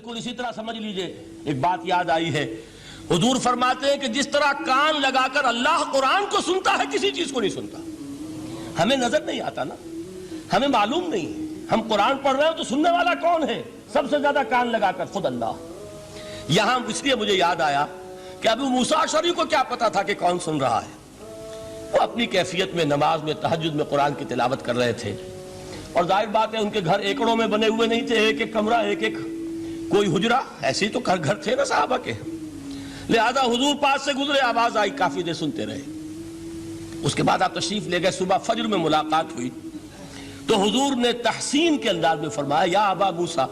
بالکل اسی طرح سمجھ لیجئے ایک بات یاد آئی ہے، حضور فرماتے ہیں کہ جس طرح کان لگا کر اللہ قرآن کو سنتا ہے کسی چیز کو نہیں سنتا. ہمیں نظر نہیں آتا نا، ہمیں معلوم نہیں، ہم قرآن پڑھ رہے ہیں تو سننے والا کون ہے؟ سب سے زیادہ کان لگا کر خود اللہ. یہاں اس لیے مجھے یاد آیا کہ ابو موسیٰ اشعری کو کیا پتا تھا کہ کون سن رہا ہے. وہ اپنی کیفیت میں نماز میں تہجد میں قرآن کی تلاوت کر رہے تھے، اور ظاہر بات ہے ان کے گھر ایکڑوں میں بنے ہوئے نہیں تھے، ایک ایک کمرہ ایک ایک کوئی حجرہ، ایسے ہی تو گھر تھے نا صحابہ کے. لہذا حضور پاس سے گزرے، آواز آئی، کافی دیر سنتے رہے. اس کے بعد آپ تشریف لے گئے، صبح فجر میں ملاقات ہوئی تو حضور نے تحسین کے انداز میں فرمایا، یا ابا موسیٰ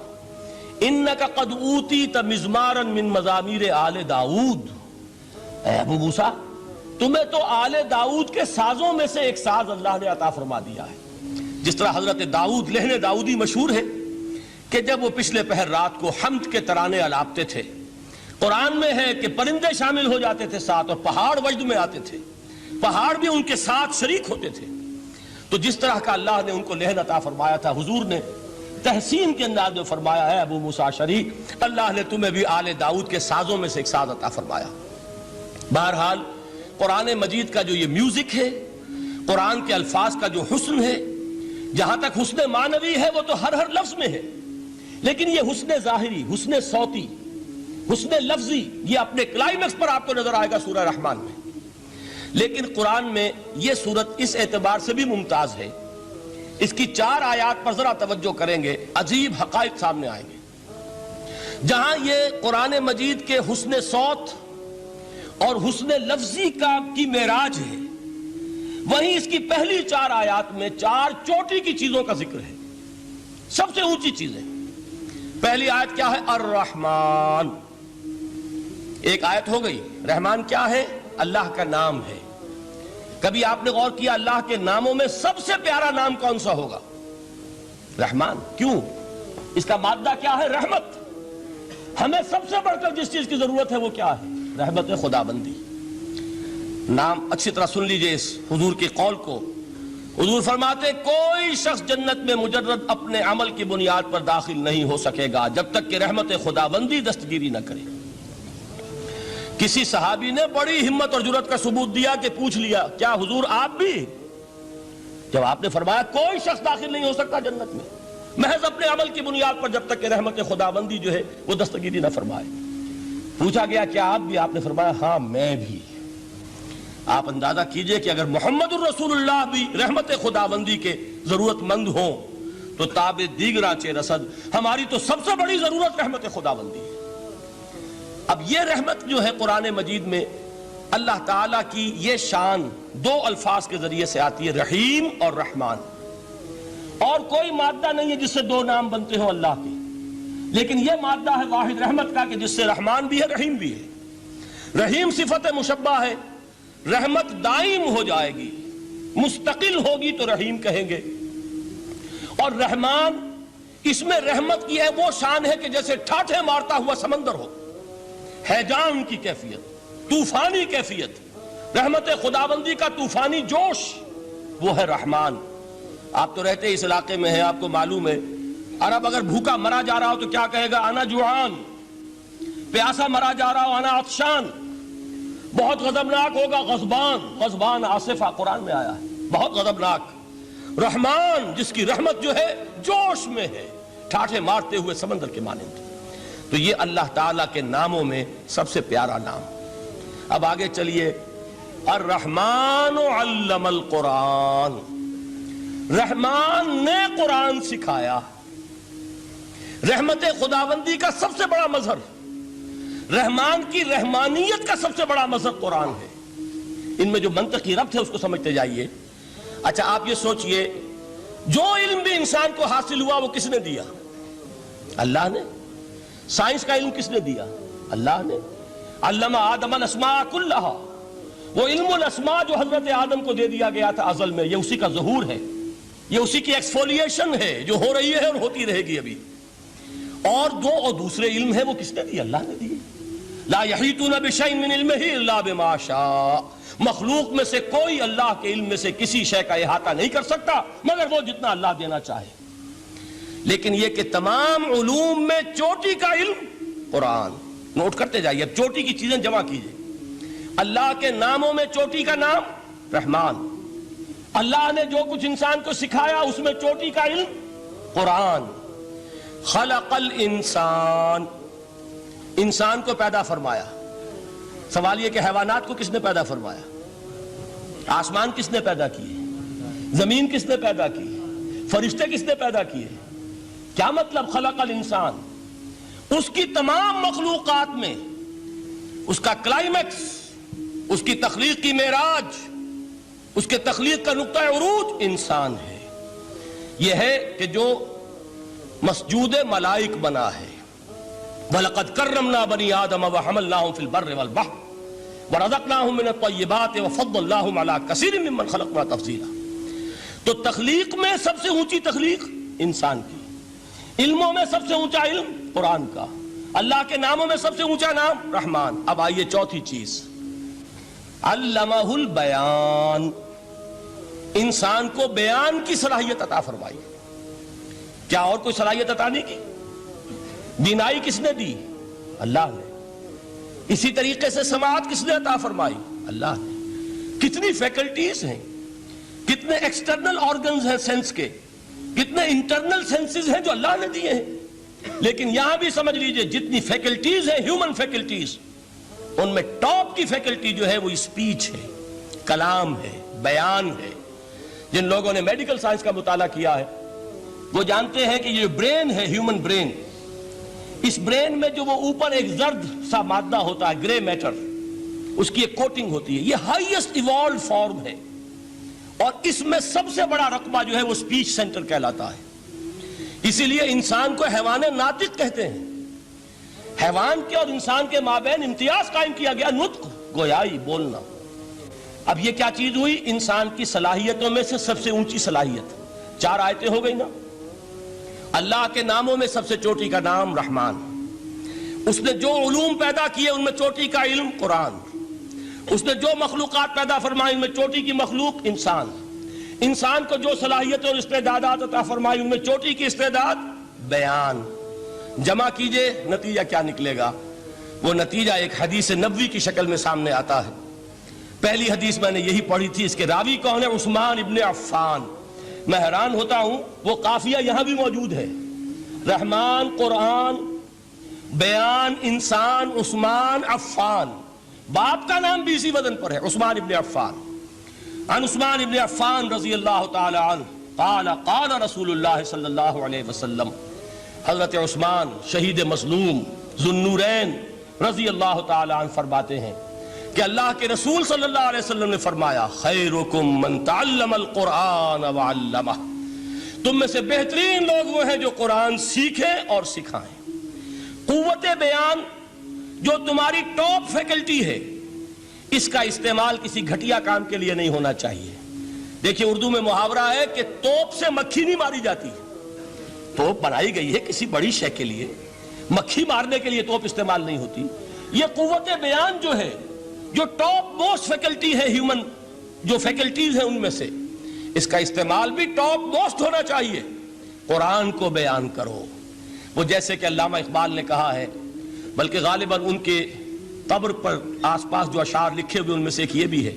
انک قد اوتیت مزمارا من مزامیر آل داؤد. اے ابو موسیٰ، تمہیں تو آل داؤد کے سازوں میں سے ایک ساز اللہ نے عطا فرما دیا ہے. جس طرح حضرت داؤد، لہن داؤدی مشہور ہے کہ جب وہ پچھلے پہر رات کو حمد کے ترانے الاپتے تھے، قرآن میں ہے کہ پرندے شامل ہو جاتے تھے ساتھ، اور پہاڑ وجد میں آتے تھے، پہاڑ بھی ان کے ساتھ شریک ہوتے تھے. تو جس طرح کا اللہ نے ان کو لہن عطا فرمایا تھا، حضور نے تحسین کے انداز میں فرمایا ہے ابو موسیٰ اشعری، اللہ نے تمہیں بھی آل داؤد کے سازوں میں سے ایک ساز عطا فرمایا. بہرحال قرآن مجید کا جو یہ میوزک ہے، قرآن کے الفاظ کا جو حسن ہے، جہاں تک حسن معنوی ہے وہ تو ہر لفظ میں ہے، لیکن یہ حسن ظاہری، حسن صوتی، حسن لفظی، یہ اپنے کلائمیکس پر آپ کو نظر آئے گا سورہ رحمان میں. لیکن قرآن میں یہ سورت اس اعتبار سے بھی ممتاز ہے، اس کی 4 آیات پر ذرا توجہ کریں گے، عجیب حقائق سامنے آئیں گے. جہاں یہ قرآن مجید کے حسن صوت اور حسن لفظی کی معراج ہے، وہیں اس کی پہلی 4 آیات میں 4 چوٹی کی چیزوں کا ذکر ہے، سب سے اونچی چیزیں. پہلی آیت کیا ہے؟ الرحمن. ایک آیت ہو گئی. رحمان کیا ہے؟ اللہ کا نام ہے. کبھی آپ نے غور کیا اللہ کے ناموں میں سب سے پیارا نام کون سا ہوگا؟ رحمان. کیوں؟ اس کا مادہ کیا ہے؟ رحمت. ہمیں سب سے بڑھ کر جس چیز کی ضرورت ہے وہ کیا ہے؟ رحمت خداوندی. نام اچھی طرح سن لیجئے اس حضور کے قول کو. حضور فرماتے کوئی شخص جنت میں مجرد اپنے عمل کی بنیاد پر داخل نہیں ہو سکے گا جب تک کہ رحمت خداوندی دستگیری نہ کرے. کسی صحابی نے بڑی ہمت اور جرأت کا ثبوت دیا کہ پوچھ لیا، کیا حضور آپ بھی؟ جب آپ نے فرمایا کوئی شخص داخل نہیں ہو سکتا جنت میں محض اپنے عمل کی بنیاد پر جب تک کہ رحمت خداوندی جو ہے وہ دستگیری نہ فرمائے. پوچھا گیا کیا آپ بھی؟ آپ نے فرمایا ہاں میں بھی. آپ اندازہ کیجئے کہ اگر محمد الرسول اللہ بھی رحمت خداوندی کے ضرورت مند ہوں تو تاب دیگراں چہ رسد، ہماری تو سب سے بڑی ضرورت رحمت خداوندی ہے. اب یہ رحمت جو ہے قرآن مجید میں اللہ تعالیٰ کی یہ شان 2 الفاظ کے ذریعے سے آتی ہے، رحیم اور رحمان. اور کوئی مادہ نہیں ہے جس سے 2 نام بنتے ہوں اللہ کے، لیکن یہ مادہ ہے واحد رحمت کا کہ جس سے رحمان بھی ہے رحیم بھی ہے. رحیم صفت مشبہ ہے، رحمت دائم ہو جائے گی، مستقل ہوگی تو رحیم کہیں گے. اور رحمان، اس میں رحمت کی ہے وہ شان ہے کہ جیسے ٹھاٹھے مارتا ہوا سمندر ہو، ہیجان کی کیفیت، طوفانی کیفیت، رحمت خداوندی کا طوفانی جوش، وہ ہے رحمان. آپ تو رہتے اس علاقے میں ہیں، آپ کو معلوم ہے عرب اگر بھوکا مرا جا رہا ہو تو کیا کہے گا؟ انا جوعان. پیاسا مرا جا رہا ہو انا عطشان. بہت غضبناک ہوگا غضبان. غضبان آصفہ قرآن میں آیا ہے، بہت غضبناک. رحمان جس کی رحمت جو ہے جوش میں ہے، ٹھاٹھے مارتے ہوئے سمندر کے مانند. تو یہ اللہ تعالیٰ کے ناموں میں سب سے پیارا نام. اب آگے چلیے. الرحمن علم القرآن. رحمان نے قرآن سکھایا. رحمت خداوندی کا سب سے بڑا مظہر، رحمان کی رحمانیت کا سب سے بڑا مظہر قرآن ہے. ان میں جو منطقی ربط ہے اس کو سمجھتے جائیے. اچھا آپ یہ سوچئے، جو علم بھی انسان کو حاصل ہوا وہ کس نے دیا؟ اللہ نے. سائنس کا علم کس نے دیا؟ اللہ نے. علم آدم الاسماء کلہا. وہ علم الاسماء جو حضرت آدم کو دے دیا گیا تھا ازل میں، یہ اسی کا ظہور ہے، یہ اسی کی ایکسفولیشن ہے جو ہو رہی ہے اور ہوتی رہے گی ابھی. اور دوسرے علم ہے وہ کس نے دی؟ اللہ نے دی. لا یحیطون بشیء من علمہ الا بما شاء. مخلوق میں سے کوئی اللہ کے علم میں سے کسی شے کا احاطہ نہیں کر سکتا مگر وہ جتنا اللہ دینا چاہے. لیکن یہ کہ تمام علوم میں چوٹی کا علم قرآن. نوٹ کرتے جائیے، اب چوٹی کی چیزیں جمع کیجئے. اللہ کے ناموں میں چوٹی کا نام رحمان. اللہ نے جو کچھ انسان کو سکھایا اس میں چوٹی کا علم قرآن. خلق الانسان، انسان کو پیدا فرمایا. سوال یہ کہ حیوانات کو کس نے پیدا فرمایا؟ آسمان کس نے پیدا کیے؟ زمین کس نے پیدا کی؟ فرشتے کس نے پیدا کیے؟ کیا مطلب خلق الانسان؟ اس کی تمام مخلوقات میں اس کا کلائمیکس، اس کی تخلیق کی معراج، اس کے تخلیق کا نقطہ عروج انسان ہے. یہ ہے کہ جو مسجود ملائک بنا ہے. وَلَقَدْ كَرَّمْنَا بَنِي آدَمَ وَحَمَلْنَاهُمْ فِي الْبَرِّ وَالْبَحْرِ وَرَزَقْنَاهُمْ مِنَ الطَّيِّبَاتِ وَفَضَّلْنَاهُمْ عَلَى كَثِيرٍ مِّمَّنْ خَلَقْنَا تَفْضِيلًا. تو تخلیق میں سب سے اونچی تخلیق انسان کی، علموں میں سب سے اونچا علم قرآن کا، اللہ کے ناموں میں سب سے اونچا نام رحمان. اب آئیے چوتھی چیز، علمہ البیان، انسان کو بیان کی صلاحیت عطا فرمائی. کیا اور کوئی صلاحیت عطا نہیں کی؟ بینائی کس نے دی؟ اللہ نے. اسی طریقے سے سماعت کس نے عطا فرمائی؟ اللہ نے. کتنی فیکلٹیز ہیں، کتنے ایکسٹرنل آرگنز ہیں سینس کے، کتنے انٹرنل سینسز ہیں جو اللہ نے دیے ہیں. لیکن یہاں بھی سمجھ لیجئے جتنی فیکلٹیز ہیں ہیومن فیکلٹیز، ان میں ٹاپ کی فیکلٹی جو ہے وہ اسپیچ ہے، کلام ہے، بیان ہے. جن لوگوں نے میڈیکل سائنس کا مطالعہ کیا ہے وہ جانتے ہیں کہ یہ برین ہے، ہیومن برین، اس برین میں جو وہ اوپر ایک زرد سا مادہ ہوتا ہے، گرے میٹر، اس کی ایک کوٹنگ ہوتی ہے، یہ ہائیسٹ ایوالوڈ فارم ہے. اور اس میں سب سے بڑا رقبہ جو ہے وہ سپیچ سینٹر کہلاتا ہے. اسی لیے انسان کو حیوان ناطق کہتے ہیں. حیوان کے اور انسان کے مابین امتیاز قائم کیا گیا، نطق، گویائی، بولنا. اب یہ کیا چیز ہوئی؟ انسان کی صلاحیتوں میں سے سب سے اونچی صلاحیت. 4 آیتیں ہو گئی نا. اللہ کے ناموں میں سب سے چوٹی کا نام رحمان. اس نے جو علوم پیدا کیے ان میں چوٹی کا علم قرآن. اس نے جو مخلوقات پیدا فرمائی ان میں چوٹی کی مخلوق انسان. انسان کو جو صلاحیتیں اور استعدادات عطا فرمائی ان میں چوٹی کی استعداد بیان. جمع کیجئے نتیجہ کیا نکلے گا؟ وہ نتیجہ ایک حدیث نبوی کی شکل میں سامنے آتا ہے. پہلی حدیث میں نے یہی پڑھی تھی. اس کے راوی کون ہے؟ عثمان ابن عفان. میں حیران ہوتا ہوں وہ قافیہ یہاں بھی موجود ہے. رحمان قرآن، بیان انسان، عثمان عفان. باپ کا نام بھی اسی وزن پر ہے، عثمان ابن عفان. عن عثمان ابن عفان رضی اللہ تعالی عنہ قال قال رسول اللہ صلی اللہ علیہ وسلم. حضرت عثمان شہید مظلوم ذو النورین رضی اللہ تعالی عنہ فرماتے ہیں کہ اللہ کے رسول صلی اللہ علیہ وسلم نے فرمایا خیرکم من تعلم القرآن وعلمہ. تم میں سے بہترین لوگ وہ ہیں جو قرآن سیکھیں اور سکھائیں. قوت بیان جو تمہاری ٹاپ فیکلٹی ہے، اس کا استعمال کسی گھٹیا کام کے لیے نہیں ہونا چاہیے. دیکھیے اردو میں محاورہ ہے کہ توپ سے مکھی نہیں ماری جاتی. توپ بنائی گئی ہے کسی بڑی شے کے لیے، مکھی مارنے کے لیے توپ استعمال نہیں ہوتی. یہ قوت بیان جو ہے، جو ٹاپ موسٹ فیکلٹی ہے ہیومن جو فیکلٹیز ہیں ان میں سے، اس کا استعمال بھی ٹاپ موسٹ ہونا چاہیے. قرآن کو بیان کرو. وہ جیسے کہ علامہ اقبال نے کہا ہے، بلکہ غالباً ان کے قبر پر آس پاس جو اشعار لکھے ہوئے ان میں سے ایک یہ بھی ہے: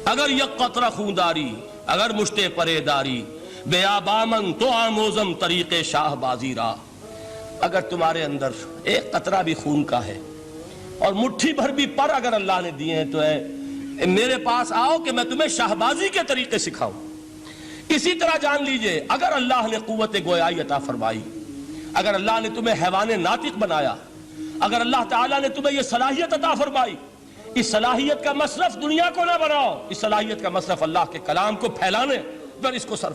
اگر یک قطرہ خونداری، اگر مشتے پرے داری، بیابامن تو آموزم طریق شاہ بازی را. اگر تمہارے اندر ایک قطرہ بھی خون کا ہے اور مٹھی بھر بھی پر اگر اللہ نے دیے ہیں تو میرے پاس آؤ کہ میں تمہیں شاہبازی کے طریقے سکھاؤں. اسی طرح جان لیجئے اگر اللہ نے قوت گویائی عطا فرمائی، اگر اللہ نے تمہیں حیوان ناطق بنایا، اگر اللہ تعالیٰ نے تمہیں یہ صلاحیت عطا فرمائی، اس صلاحیت کا مصرف دنیا کو نہ بناؤ، اس صلاحیت کا مصرف اللہ کے کلام کو پھیلانے پر اس کو صرف